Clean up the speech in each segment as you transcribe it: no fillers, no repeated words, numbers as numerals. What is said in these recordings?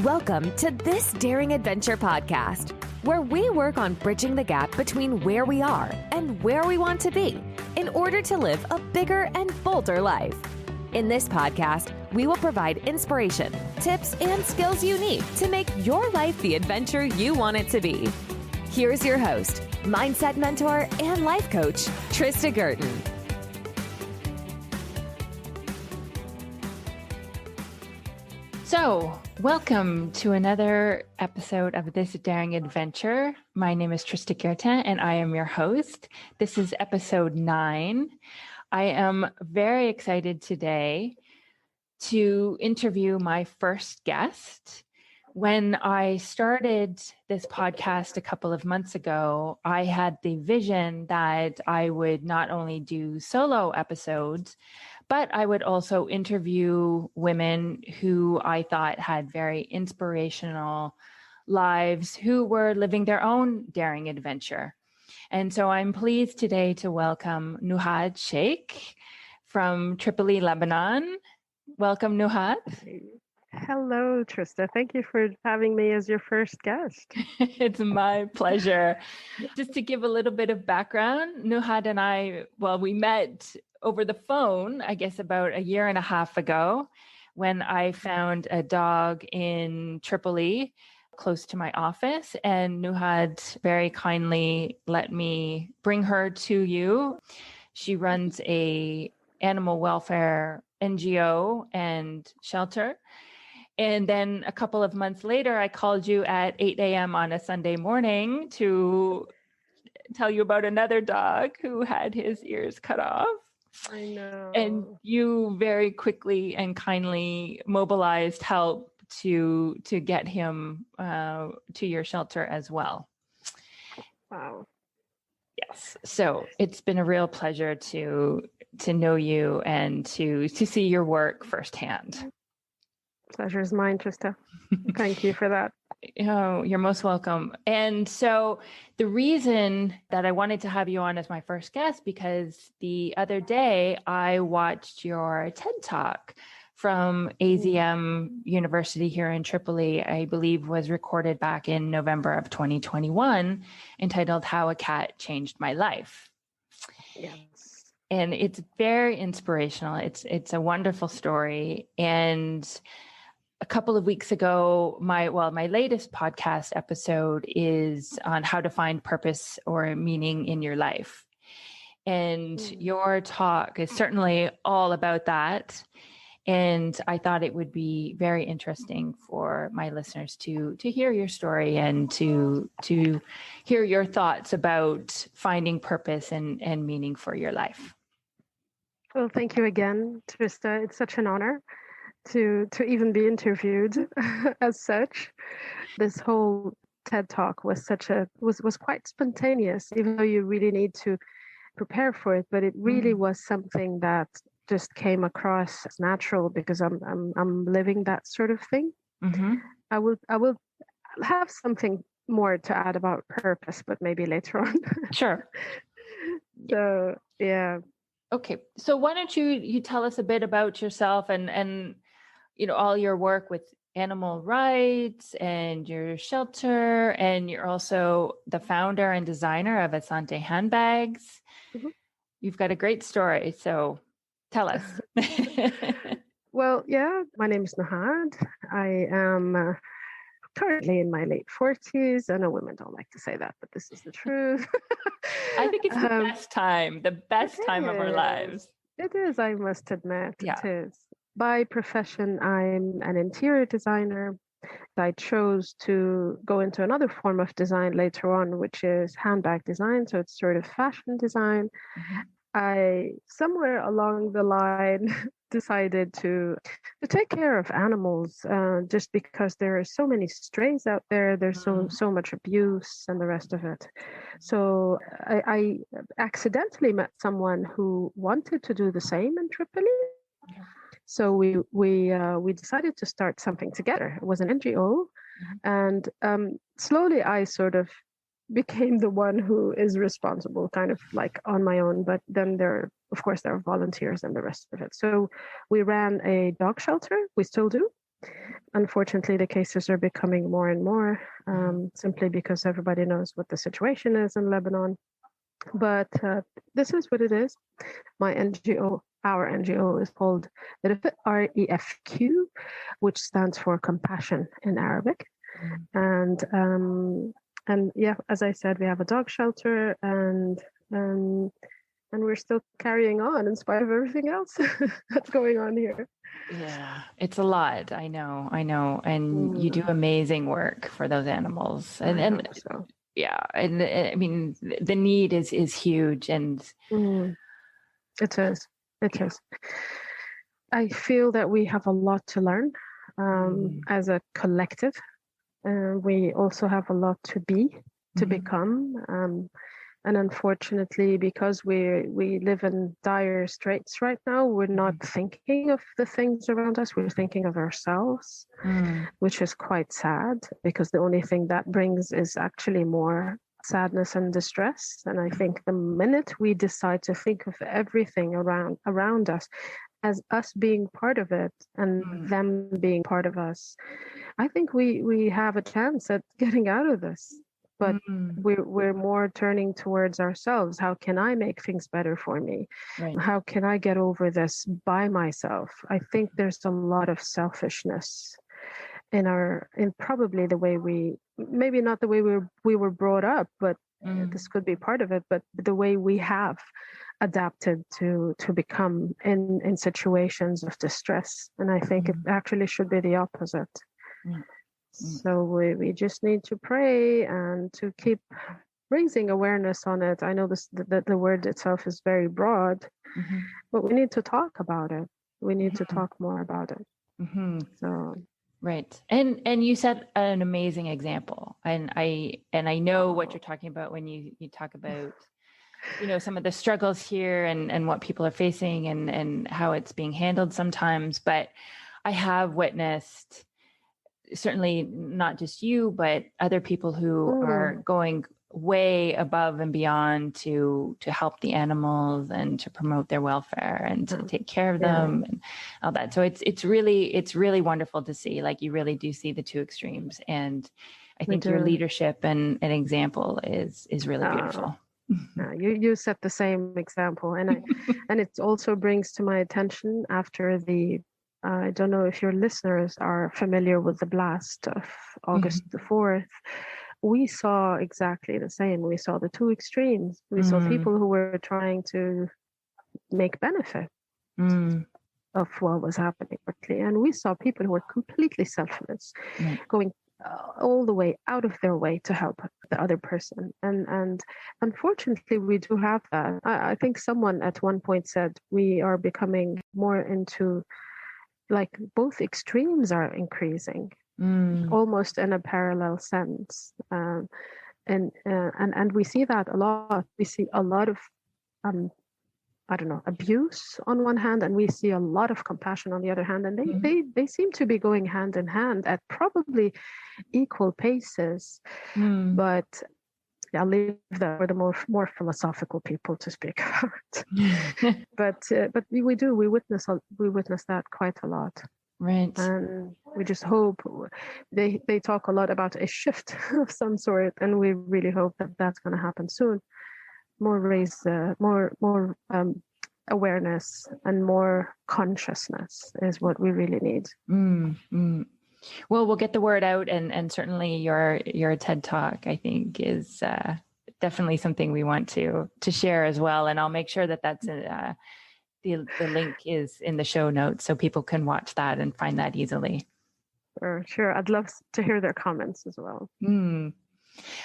Welcome to This Daring Adventure podcast, where we work on bridging the gap between where we are and where we want to be in order to live a bigger and bolder life. In this podcast, we will provide inspiration, tips, and skills you need to make your life the adventure you want it to be. Here's your host, mindset mentor, and life coach, Trista Guertin. So, welcome to another episode of This Daring Adventure. My name is Trista Guertin, and I am your host. This is episode 9. I am very excited today to interview my first guest. When I started this podcast a couple of months ago, I had the vision that I would not only do solo episodes, but I would also interview women who I thought had very inspirational lives, who were living their own daring adventure. And so I'm pleased today to welcome Nuhad Sheikh from Tripoli, Lebanon. Welcome, Nuhad. Hello, Trista. Thank you for having me as your first guest. It's my pleasure. Just to give a little bit of background, Nuhad and I, we met over the phone, I guess about a year and a half ago, when I found a dog in Tripoli close to my office, and Nuhad very kindly let me bring her to you. She runs a animal welfare NGO and shelter. And then a couple of months later, I called you at 8 a.m. on a Sunday morning to tell you about another dog who had his ears cut off. I know. And you very quickly and kindly mobilized help to get him to your shelter as well. Wow. Yes. So it's been a real pleasure to know you and to see your work firsthand. Pleasure is mine, Trista. Thank you for that. Oh, you're most welcome. And so the reason that I wanted to have you on as my first guest, because the other day I watched your TED Talk from AZM University here in Tripoli, I believe was recorded back in November of 2021, entitled How a Cat Changed My Life. Yes. And it's very inspirational. It's a wonderful story. And a couple of weeks ago, my latest podcast episode is on how to find purpose or meaning in your life. And your talk is certainly all about that. And I thought it would be very interesting for my listeners to hear your story and to hear your thoughts about finding purpose and meaning for your life. Well, thank you again, Trista. It's such an honor to even be interviewed as such. This whole TED Talk was was quite spontaneous, even though you really need to prepare for it. But it really was something that just came across as natural because I'm living that sort of thing. Mm-hmm. I will have something more to add about purpose, but maybe later on. Sure. So yeah. Okay. So why don't you tell us a bit about yourself and all your work with animal rights and your shelter, and you're also the founder and designer of Asante handbags. Mm-hmm. You've got a great story. So tell us. Well, yeah, my name is Nuhad. I am currently in my late 40s. I know women don't like to say that, but this is the truth. I think it's the best time of our lives. It is, I must admit. Yeah. It is. By profession, I'm an interior designer. I chose to go into another form of design later on, which is handbag design. So it's sort of fashion design. Mm-hmm. I, somewhere along the line, decided to take care of animals just because there are so many strays out there. There's so much abuse and the rest of it. So I accidentally met someone who wanted to do the same in Tripoli. Okay. So we decided to start something together. It was an NGO, and slowly I sort of became the one who is responsible, kind of like on my own. But then there are volunteers and the rest of it. So we ran a dog shelter. We still do. Unfortunately, the cases are becoming more and more, simply because everybody knows what the situation is in Lebanon. But this is what it is. My NGO, our NGO, is called RefQ, which stands for compassion in Arabic. And yeah, as I said, we have a dog shelter, and we're still carrying on in spite of everything else that's going on here. Yeah, it's a lot. I know. And you do amazing work for those animals. And so. Yeah. And I mean, the need is huge. And it is. I feel that we have a lot to learn as a collective. We also have a lot to become. And unfortunately, because we live in dire straits right now, we're not thinking of the things around us. We're thinking of ourselves, which is quite sad, because the only thing that brings is actually more sadness and distress. And I think the minute we decide to think of everything around us as us being part of it and them being part of us, I think we have a chance at getting out of this. But we're more turning towards ourselves. How can I make things better for me? Right. How can I get over this by myself? I think there's a lot of selfishness in probably the way maybe not the way we were brought up, but this could be part of it, but the way we have adapted to become in situations of distress. And I think it actually should be the opposite. So we just need to pray and to keep raising awareness on it. I know the word itself is very broad, but we need to talk about it. We need to talk more about it. So right. And you set an amazing example. And I know what you're talking about when you talk about, some of the struggles here and what people are facing and how it's being handled sometimes. But I have witnessed, certainly not just you, but other people who are going way above and beyond to help the animals and to promote their welfare and to take care of them and all that. So it's really wonderful to see. Like, you really do see the two extremes, and I think your leadership and an example is really beautiful. You set the same example, and it also brings to my attention after I don't know if your listeners are familiar with the blast of August the 4th. We saw exactly the same. We saw the two extremes. We saw people who were trying to make benefit of what was happening quickly. And we saw people who were completely selfless, going all the way out of their way to help the other person. And unfortunately, we do have that. I think someone at one point said we are becoming more into, like, both extremes are increasing, almost in a parallel sense. And we see that a lot. We see a lot of, abuse on one hand, and we see a lot of compassion on the other hand. And they seem to be going hand in hand at probably equal paces. But I'll leave that for the more philosophical people to speak about. But we witness that quite a lot. Right. And we just hope they talk a lot about a shift of some sort, and we really hope that that's going to happen soon. More awareness and more consciousness is what we really need. Well, we'll get the word out, and certainly your TED Talk, I think, is definitely something we want to share as well. And I'll make sure that that's the link is in the show notes so people can watch that and find that easily. Sure. I'd love to hear their comments as well.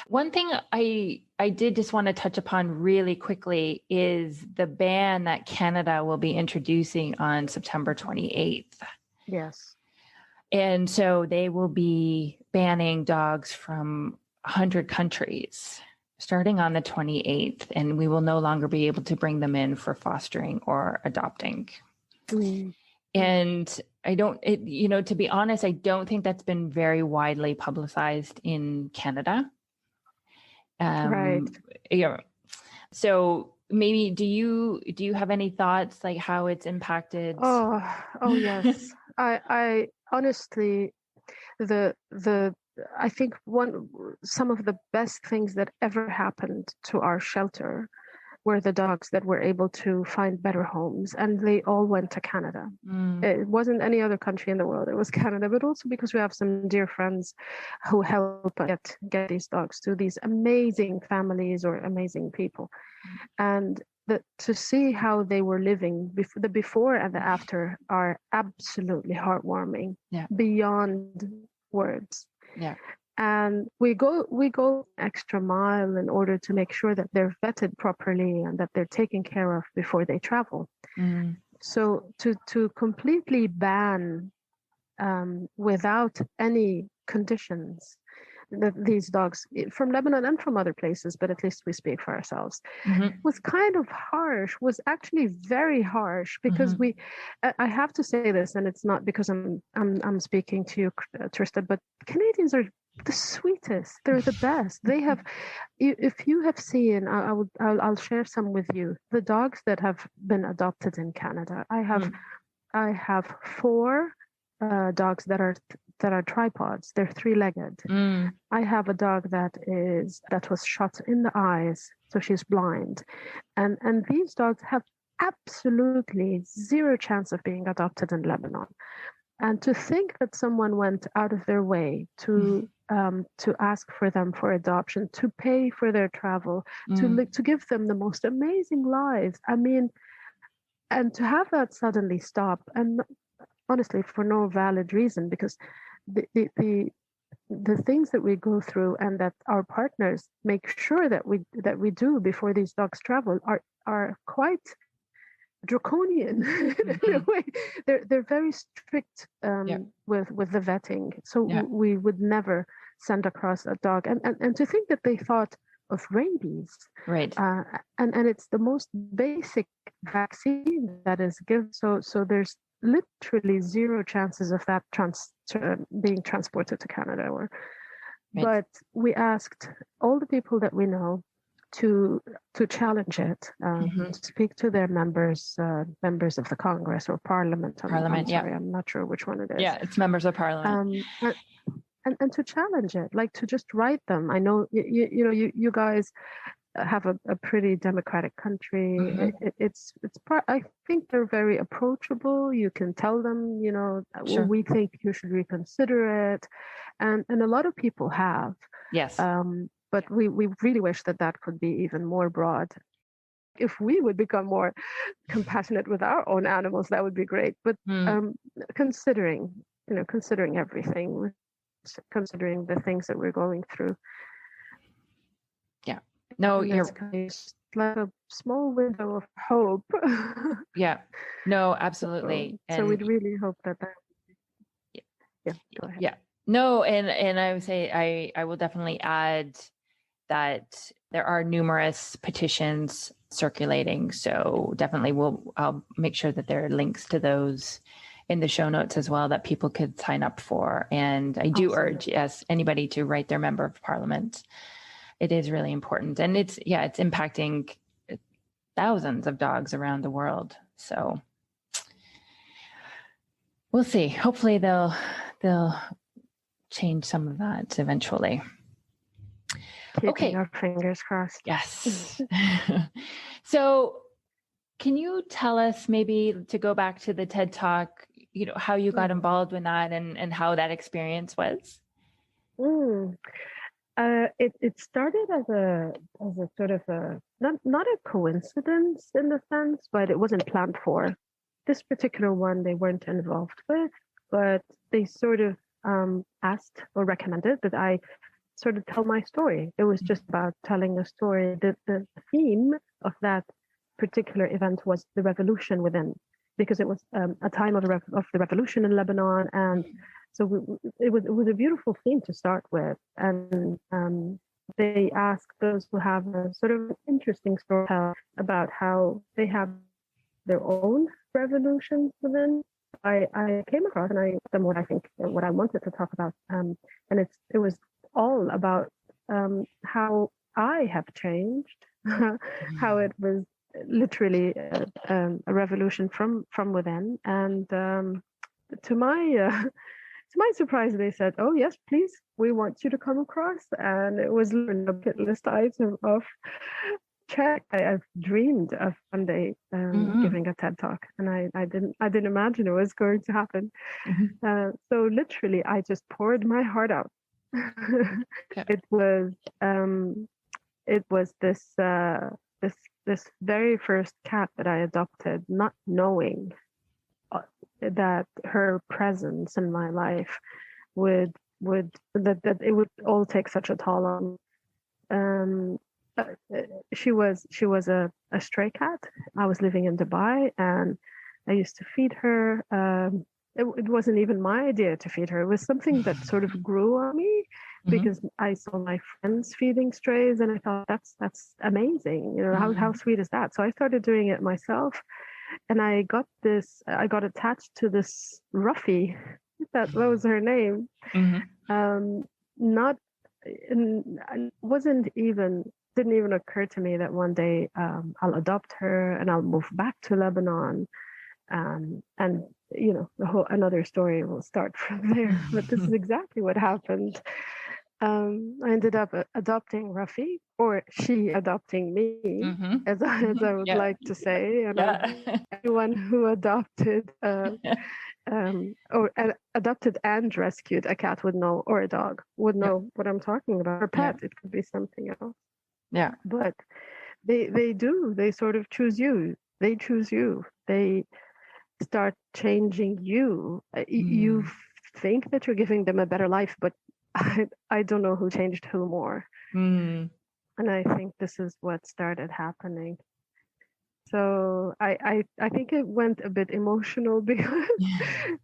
One thing I did just want to touch upon really quickly is the ban that Canada will be introducing on September 28th. Yes. And so they will be banning dogs from 100 countries starting on the 28th, and we will no longer be able to bring them in for fostering or adopting. And to be honest, I don't think that's been very widely publicized in Canada. Right. Yeah. So maybe do you have any thoughts, like how it's impacted? Oh yes. I honestly, the I think some of the best things that ever happened to our shelter were the dogs that were able to find better homes, and they all went to Canada. It wasn't any other country in the world, it was Canada, but also because we have some dear friends who help us get these dogs to these amazing families or amazing people. And to see how they were living, the before and the after, are absolutely heartwarming, beyond words. And we go extra mile in order to make sure that they're vetted properly and that they're taken care of before they travel. So to completely ban without any conditions these dogs from Lebanon and from other places, but at least we speak for ourselves, was kind of harsh, was actually very harsh, because I have to say this, and it's not because I'm speaking to you, Trista, but Canadians are the sweetest. They're the best. They have, if you have seen, I'll share some with you, the dogs that have been adopted in Canada. I have 4 dogs that are tripods. They're 3-legged. I have a dog that was shot in the eyes, so she's blind, and these dogs have absolutely zero chance of being adopted in Lebanon. And to think that someone went out of their way to ask for them for adoption, to pay for their travel, to give them the most amazing lives. I mean, and to have that suddenly stop, and honestly, for no valid reason, because the things that we go through and that our partners make sure that we do before these dogs travel are quite draconian in a way. They're very strict with the vetting. So we would never send across a dog, and to think that they thought of rabies, right? And it's the most basic vaccine that is given. So there's literally zero chances of that being transported to Canada. Right. But we asked all the people that we know to challenge it, to speak to their members of the Congress or Parliament. I'm sorry, I'm not sure which one it is. Yeah, it's members of Parliament. And to challenge it, like to just write them. I know you guys have a pretty democratic country. I think they're very approachable. You can tell them, we think you should reconsider it, and a lot of people have. Yes. But we really wish that could be even more broad. If we would become more compassionate with our own animals, that would be great. But considering everything, considering the things that we're going through. Yeah. No, you're like a small window of hope. Yeah. No, absolutely. So we'd really hope that. Go ahead. Yeah. No, and I would say I will definitely add that there are numerous petitions circulating. So definitely I'll make sure that there are links to those in the show notes as well that people could sign up for. And I do urge, anybody to write their member of Parliament. It is really important. And it's impacting thousands of dogs around the world. So we'll see. Hopefully they'll change some of that eventually. Keeping our fingers crossed. Yes. So can you tell us, maybe to go back to the TED Talk, how you got involved in that and how that experience was? It started as a sort of not a coincidence in the sense, but it wasn't planned for. This particular one they weren't involved with, but they sort of asked or recommended that I sort of tell my story. It was just about telling a story. The theme of that particular event was the revolution within, because it was a time of the revolution in Lebanon, and so it was a beautiful theme to start with. And they asked those who have a sort of interesting story about how they have their own revolutions within. I came across and I asked them what I wanted to talk about, and it was all about how I have changed, how it was literally a revolution from within, and to my my surprise, they said, "Oh yes, please, we want you to come across." And it was a bucket list item of check. I've dreamed of one day giving a TED talk, and I didn't imagine it was going to happen. So literally, I just poured my heart out. It was this very first cat that I adopted, not knowing that her presence in my life would that it would all take such a toll on. She was a stray cat. I was living in Dubai, and I used to feed her. It wasn't even my idea to feed her. It was something that sort of grew on me because I saw my friends feeding strays, and I thought that's amazing. You know, how sweet is that? So I started doing it myself, and I got attached to this Ruffy. That was her name. Not wasn't even didn't even occur to me that one day I'll adopt her and I'll move back to Lebanon, and you know, another story will start from there. But this is exactly what happened. I ended up adopting Rafi, or she adopting me, as I would like to say. And everyone who adopted or adopted and rescued a cat would know, or a dog would know what I'm talking about. Or pet, it could be something else. Yeah, but they do. They sort of choose you. They choose you. They start changing you. You think that you're giving them a better life, but I don't know who changed who more. And I think this is what started happening. So I think it went a bit emotional because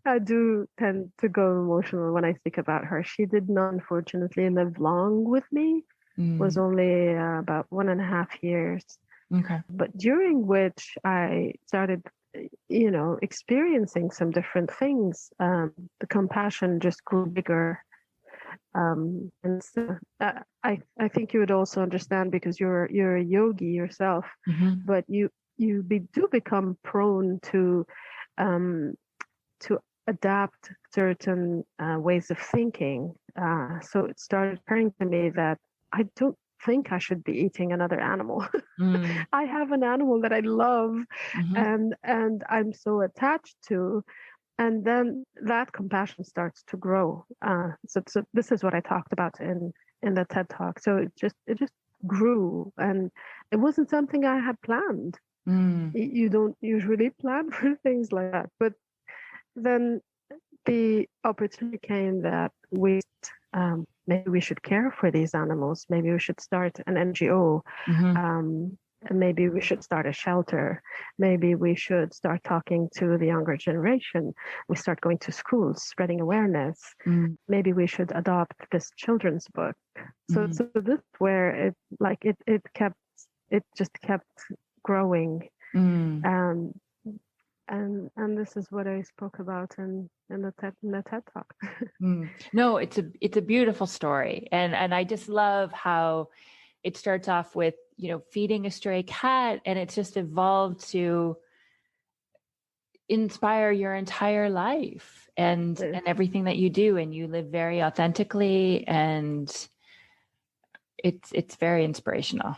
I do tend to go emotional when I think about her. She did not, unfortunately, live long with me. Was only about 1.5 years. But during which I started, you know, experiencing some different things. The compassion just grew bigger. And so, I think you would also understand, because you're a yogi yourself, but you do become prone to adapt certain ways of thinking. So it started occurring to me that I don't think I should be eating another animal. I have an animal that I love and I'm so attached to. And then that compassion starts to grow. So this is what I talked about in the TED Talk. So it just grew, and it wasn't something I had planned. You don't usually plan for things like that. But then the opportunity came that maybe we should care for these animals. Maybe we should start an NGO. Maybe we should start a shelter. Maybe we should start talking to the younger generation. We start going to schools, spreading awareness. Maybe we should adopt this children's book. So this is where it just kept growing. And this is what I spoke about in the TED Talk. No, it's a beautiful story, and I just love how it starts off with, you know, feeding a stray cat, and it's just evolved to inspire your entire life and everything that you do, and you live very authentically, and it's very inspirational.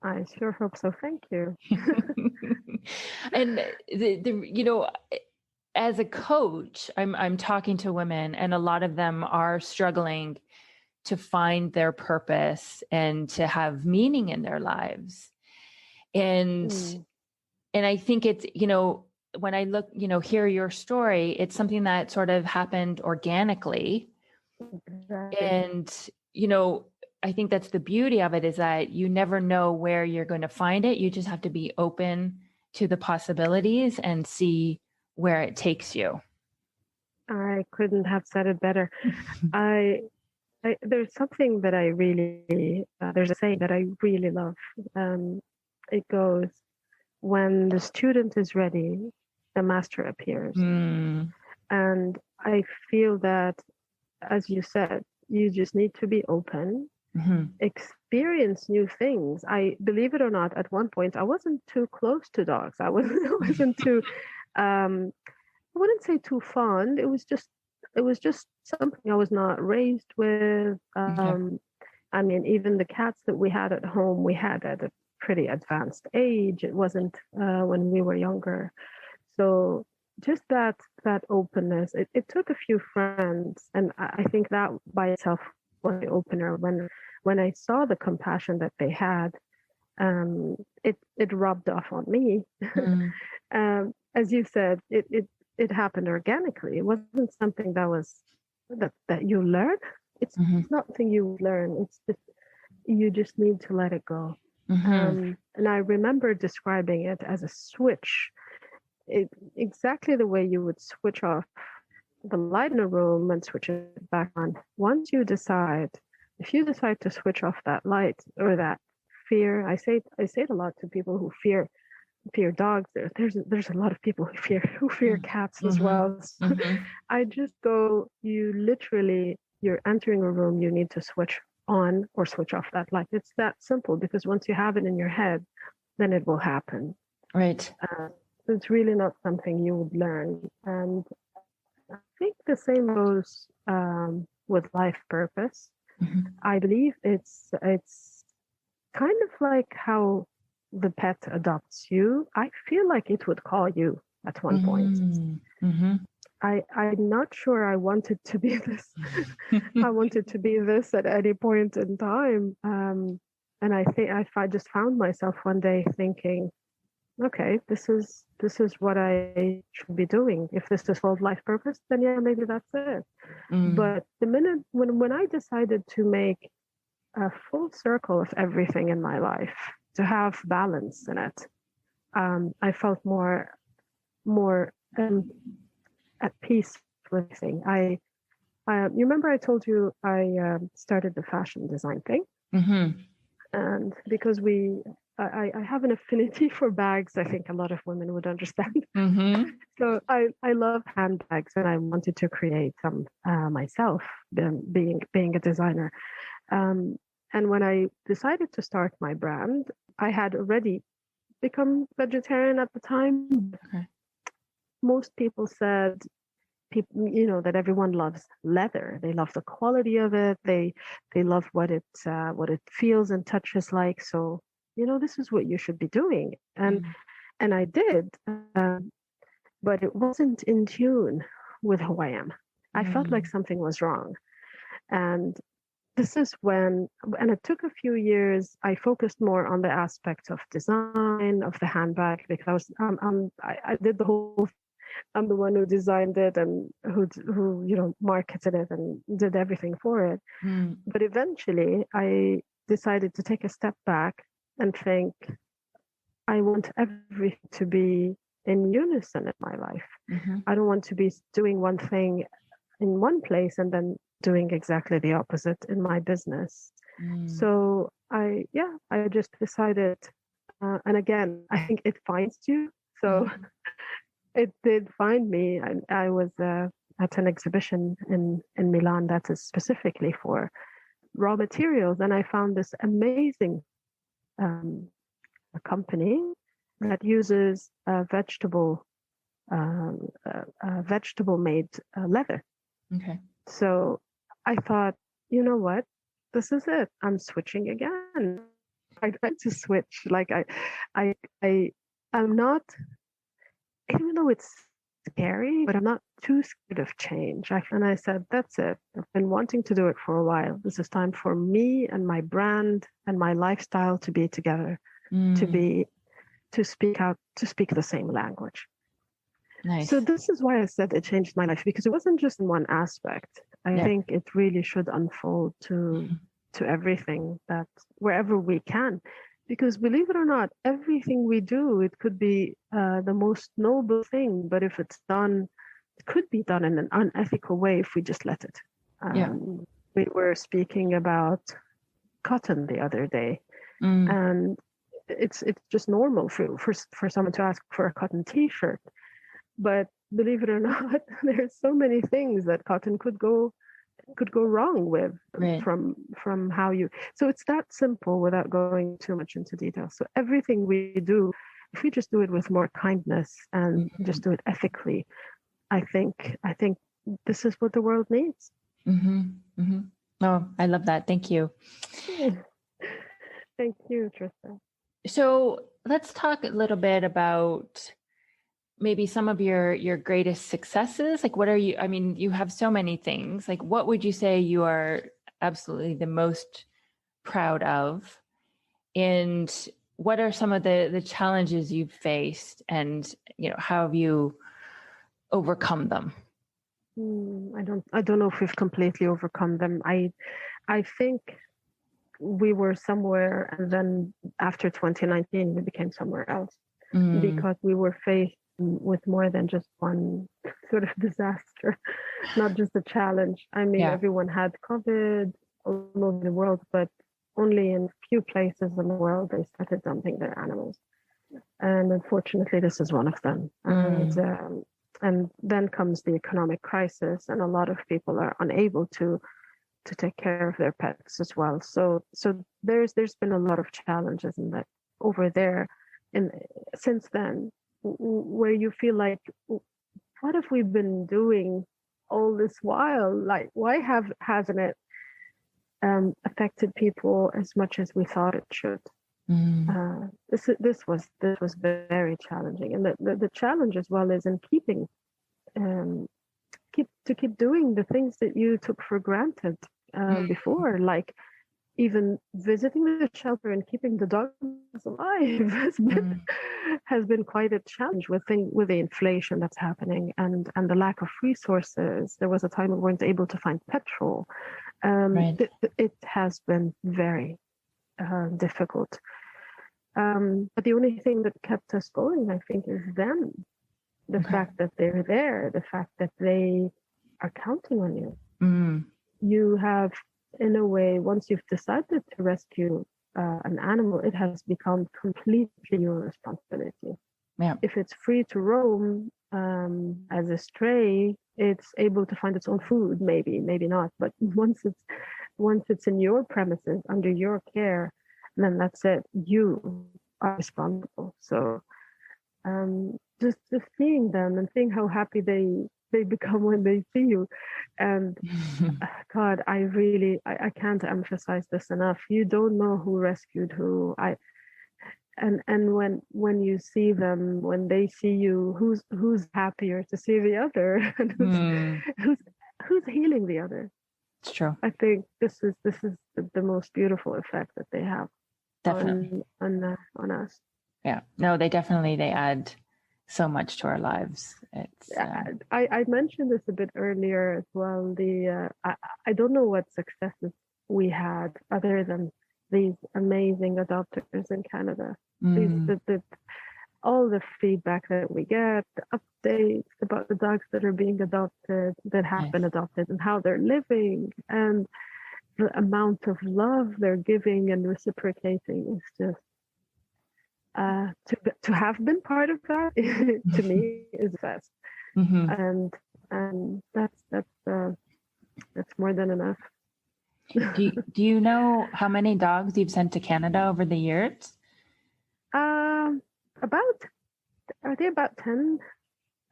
I sure hope so. Thank you. And the you know, as a coach, I'm talking to women, and a lot of them are struggling to find their purpose and to have meaning in their lives. And I think it's, you know, when I look, you know, hear your story, it's something that sort of happened organically. And, you know, I think that's the beauty of it, is that you never know where you're going to find it. You just have to be open to the possibilities and see where it takes you. I couldn't have said it better. There's something that I really, there's a saying that I really love. It goes, when the student is ready, the master appears. And I feel that, as you said, you just need to be open, experience new things. I, believe it or not, at one point, I wasn't too close to dogs. I wasn't too, I wouldn't say too fond. It was just it was just something I was not raised with. I mean, even the cats that we had at home, we had at a pretty advanced age. It wasn't when we were younger. So just that openness. It took a few friends, and I think that by itself was the opener. When I saw the compassion that they had, it rubbed off on me. As you said, it happened organically. It wasn't something that you learn. It's not something you learn. It's just you just need to let it go. And I remember describing it as a switch. Exactly the way you would switch off the light in a room and switch it back on. Once you decide, if you decide to switch off that light or that fear, I say it a lot to people who fear dogs. There's a lot of people who fear cats as well. I just go, you're entering a room, you need to switch on or switch off that light. It's that simple, because once you have it in your head, then it will happen. Right. It's really not something you would learn. And I think the same goes with life purpose. I believe it's kind of like how the pet adopts you. I feel like it would call you at one point. I'm not sure I wanted to be this. I wanted to be this at any point in time. And I think I just found myself one day thinking, okay, this is what I should be doing. If this is called life purpose, then yeah, maybe that's it. But the minute when I decided to make a full circle of everything in my life, to have balance in it, I felt more at peace with everything. You remember I told you I started the fashion design thing, and because I have an affinity for bags. I think a lot of women would understand. So I love handbags, and I wanted to create some myself, being a designer. And when I decided to start my brand, I had already become vegetarian at the time. Most people said, that everyone loves leather. They love the quality of it. They love what it feels and touches like. So this is what you should be doing. And I did, but it wasn't in tune with who I am. I felt like something was wrong. And this is and it took a few years. I focused more on the aspect of design of the handbag, because I did the whole. I'm the one who designed it and who marketed it and did everything for it. But eventually, I decided to take a step back and think, I want everything to be in unison in my life. I don't want to be doing one thing in one place and then doing exactly the opposite in my business. So I just decided, and again, I think it finds you. So it did find me. I was at an exhibition in Milan that is specifically for raw materials, and I found this amazing company that uses vegetable made leather. Okay. So I thought, you know what, this is it. I'm switching again. I tried to switch. Like I'm not. Even though it's scary, but I'm not too scared of change. And I said, that's it. I've been wanting to do it for a while. This is time for me and my brand and my lifestyle to be together, to speak the same language. Nice. So this is why I said it changed my life, because it wasn't just in one aspect. I think it really should unfold to everything, that wherever we can. Because believe it or not, everything we do, it could be the most noble thing, but if it's done, it could be done in an unethical way if we just let it. We were speaking about cotton the other day, and it's just normal for someone to ask for a cotton T-shirt, but believe it or not, there's so many things that cotton could go wrong with, from how you. So it's that simple without going too much into detail. So everything we do, if we just do it with more kindness and just do it ethically, I think this is what the world needs. Mm-hmm. Mm-hmm. Oh, I love that. Thank you. Thank you, Trista. So let's talk a little bit about maybe some of your greatest successes. Like, what are you, I mean, you have so many things. Like, what would you say you are absolutely the most proud of? And what are some of the challenges you've faced, and, you know, how have you overcome them? I don't know if we've completely overcome them. I think we were somewhere, and then after 2019 we became somewhere else, because we were faced with more than just one sort of disaster, not just a challenge. I mean, everyone had COVID all over the world, but only in a few places in the world they started dumping their animals, and unfortunately this is one of them. And then comes the economic crisis, and a lot of people are unable to take care of their pets as well. So there's been a lot of challenges in that over there, and since then, where you feel like, what have we been doing all this while? Like, why hasn't it affected people as much as we thought it should? This was very challenging, and the challenge as well is in keeping keep doing the things that you took for granted before, like even visiting the shelter and keeping the dogs alive has been quite a challenge with the inflation that's happening, and the lack of resources. There was a time we weren't able to find petrol. It has been very difficult. But the only thing that kept us going, I think, is them. The fact that they're there, the fact that they are counting on you. You have, in a way, once you've decided to rescue an animal, it has become completely your responsibility. If it's free to roam as a stray, it's able to find its own food, maybe not. But once it's in your premises, under your care, then that's it. You are responsible. So just seeing them and seeing how happy they become when they see you, and God, I can't emphasize this enough. You don't know who rescued who. And when you see them, when they see you, who's happier to see the other, and who's healing the other. It's true. I think this is the most beautiful effect that they have. Definitely on us. Yeah, no, they add so much to our lives. It's I mentioned this a bit earlier as well. I don't know what successes we had other than these amazing adopters in Canada. All the feedback that we get, the updates about the dogs that are being adopted, that have been adopted, and how they're living, and the amount of love they're giving and reciprocating is just to have been part of that to me is the best. And that's more than enough. Do you know how many dogs you've sent to Canada over the years? Are they about 10?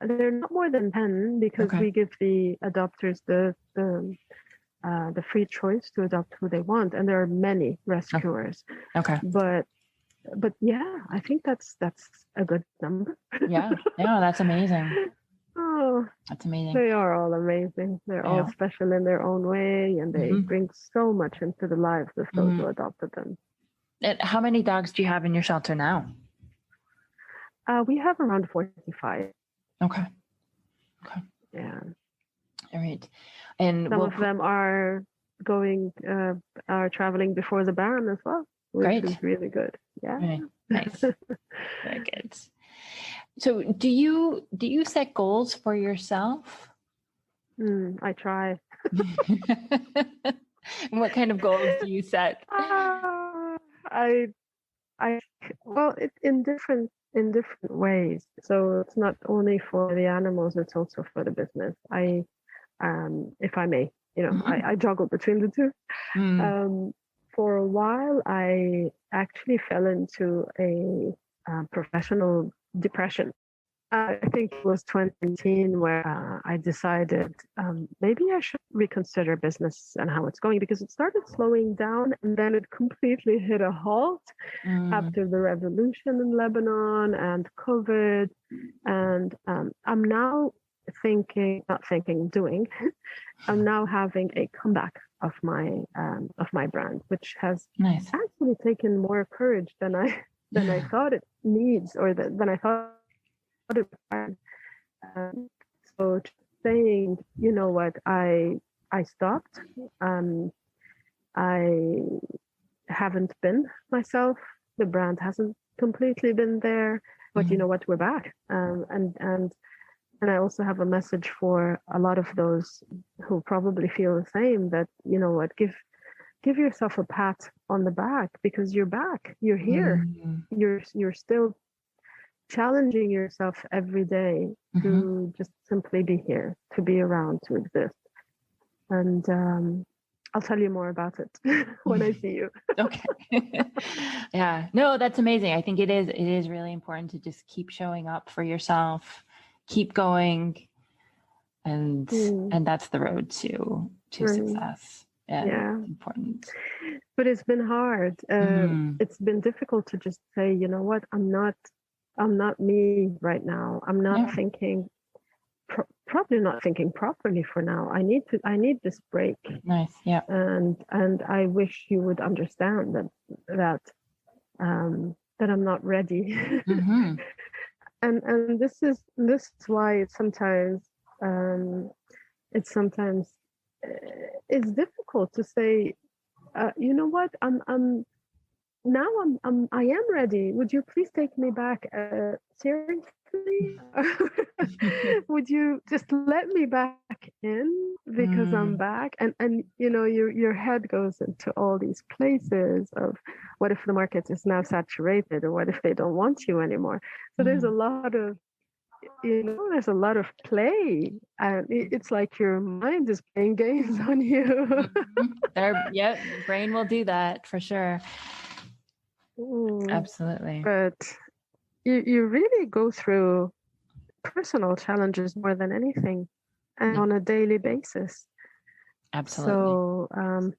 They're not more than 10, because we give the adopters the free choice to adopt who they want, and there are many rescuers. But yeah, I think that's a good number. Yeah, that's amazing. Oh, that's amazing. They are all amazing. They're all special in their own way, and they bring so much into the lives of those who adopted them. And how many dogs do you have in your shelter now? We have around 45. Okay. Yeah. All right. And some of them are traveling before the ban as well, which is really good. Yeah. Right. Nice. Very good. So do you set goals for yourself? I try. What kind of goals do you set? In different ways. So it's not only for the animals, it's also for the business. If I may, I juggle between the two. For a while, I actually fell into a professional depression. I think it was 2019 where I decided maybe I should reconsider business and how it's going, because it started slowing down and then it completely hit a halt after the revolution in Lebanon and COVID. And I'm now doing. I'm now having a comeback of my brand, which has actually taken more courage than I thought it needs, or than I thought it required. So saying, you know what, I stopped. I haven't been myself. The brand hasn't completely been there, but you know what, we're back. And I also have a message for a lot of those who probably feel the same, that, you know what, give yourself a pat on the back, because you're back. You're here. You're still challenging yourself every day to just simply be here, to be around, to exist. And I'll tell you more about it when I see you. Okay. Yeah. No, that's amazing. I think it is really important to just keep showing up for yourself, keep going, and that's the road to success. Yeah. It's important. But it's been hard. It's been difficult to just say, you know what, I'm not me right now. I'm not thinking, probably not thinking properly for now. I need this break. Nice. Yeah. And I wish you would understand that I'm not ready. And this is why it's sometimes it's difficult to say, you know what, I am ready. Would you please take me back? Seriously? Would you just let me back in, because I'm back? And you know, your head goes into all these places of, what if the market is now saturated, or what if they don't want you anymore? So there's a lot of play, and it's like your mind is playing games on you. The brain will do that for sure. Absolutely. But you really go through personal challenges more than anything, and on a daily basis. Absolutely. So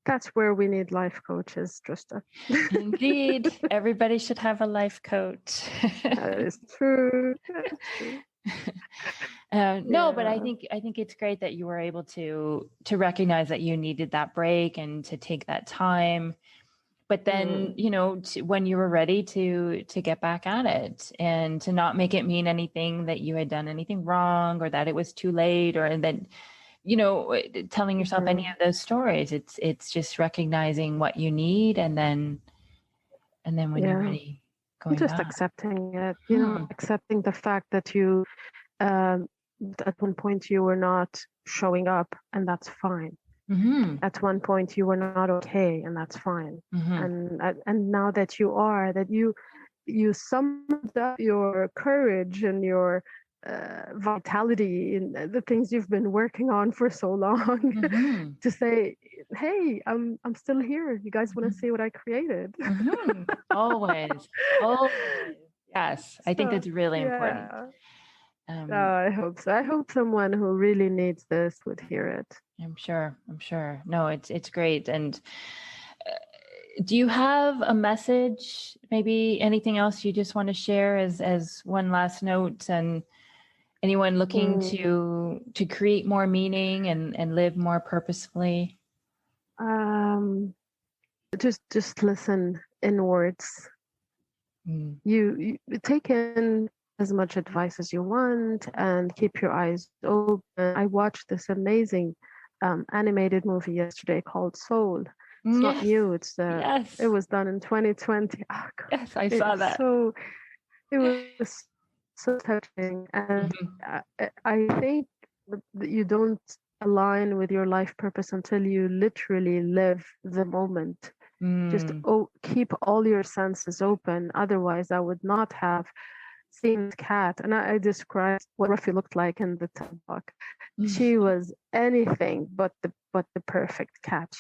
that's where we need life coaches, Trista. Indeed. Everybody should have a life coach. That is true. No, but I think it's great that you were able to recognize that you needed that break and to take that time. But then, you know, when you were ready to get back at it, and to not make it mean anything that you had done anything wrong, or that it was too late, or that, you know, telling yourself any of those stories. It's just recognizing what you need, and then when you're ready, going just back. accepting it, you know, accepting the fact that you at one point you were not showing up, and that's fine. At one point you were not okay, and that's fine. And now that you are, that you summed up your courage and your vitality in the things you've been working on for so long, to say, hey, I'm still here. You guys want to see what I created? Always. Yes, I think that's really important. I hope so. I hope someone who really needs this would hear it. I'm sure. No, it's great. And do you have a message, maybe anything else you just want to share as one last note, and anyone looking to create more meaning and live more purposefully? Just listen inwards. You take in as much advice as you want, and keep your eyes open. I watched this amazing animated movie yesterday called Soul. It's not new. It was done in 2020. Oh, God. Yes, I saw that. So it was so touching, and I think that you don't align with your life purpose until you literally live the moment. Just keep all your senses open. Otherwise, I would not have seen the cat. And I described what Ruffy looked like in the TED Talk. She was anything but the perfect cat.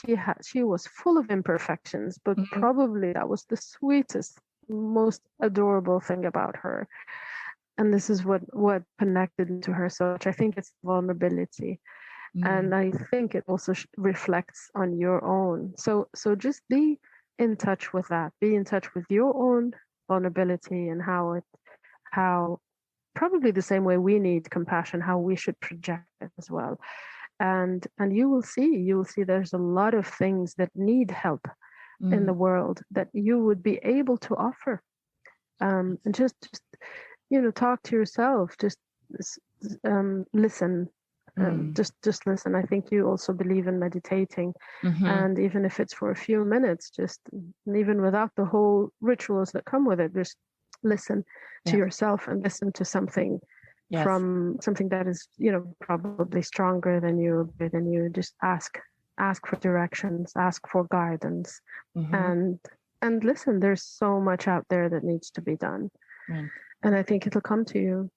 She was full of imperfections, but probably that was the sweetest, most adorable thing about her. and this is what connected to her so much. I think it's vulnerability. And I think it also reflects on your own. So just be in touch with that. Be in touch with your own vulnerability and how probably the same way we need compassion, how we should project it as well. And you will see there's a lot of things that need help in the world that you would be able to offer. And just talk to yourself. Just listen. Just listen. I think you also believe in meditating, and even if it's for a few minutes, just even without the whole rituals that come with it, just listen to yourself and listen to something from something that is probably stronger than you. Just ask for directions, ask for guidance, and listen. There's so much out there that needs to be done, and I think it'll come to you.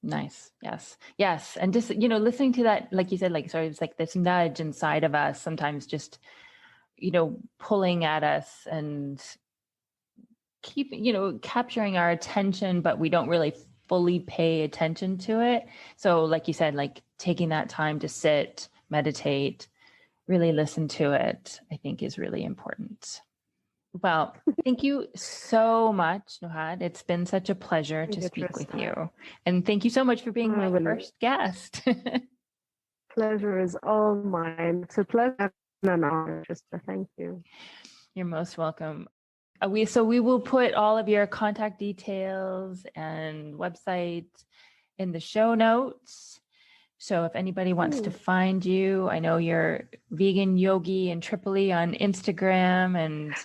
Nice. Yes. And just, listening to that, like you said, like, sorry, it's like this nudge inside of us, sometimes just, pulling at us and keep, capturing our attention, but we don't really fully pay attention to it. So like you said, like taking that time to sit, meditate, really listen to it, I think is really important. Well, thank you so much, Nuhad. It's been such a pleasure to speak with you. And thank you so much for being my first guest. Pleasure is all mine. It's a pleasure and an honor. Trista. Thank you. You're most welcome. We will put all of your contact details and website in the show notes. So if anybody wants to find you, I know you're vegan yogi in Tripoli on Instagram, and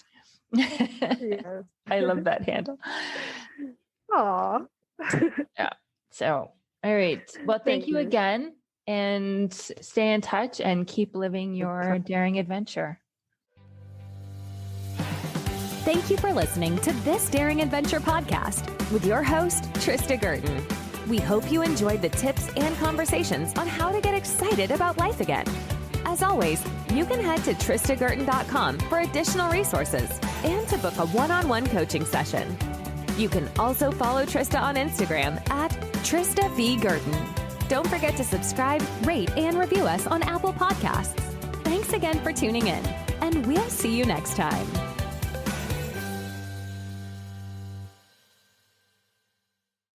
Yes. I love that handle. Aw. Yeah. So, all right. Well, thank you again, and stay in touch and keep living your daring adventure. Thank you for listening to This Daring Adventure podcast with your host, Trista Guertin. We hope you enjoyed the tips and conversations on how to get excited about life again. As always, you can head to tristaguertin.com for additional resources and to book a one-on-one coaching session. You can also follow Trista on Instagram at Trista V. Guertin. Don't forget to subscribe, rate, and review us on Apple Podcasts. Thanks again for tuning in, and we'll see you next time.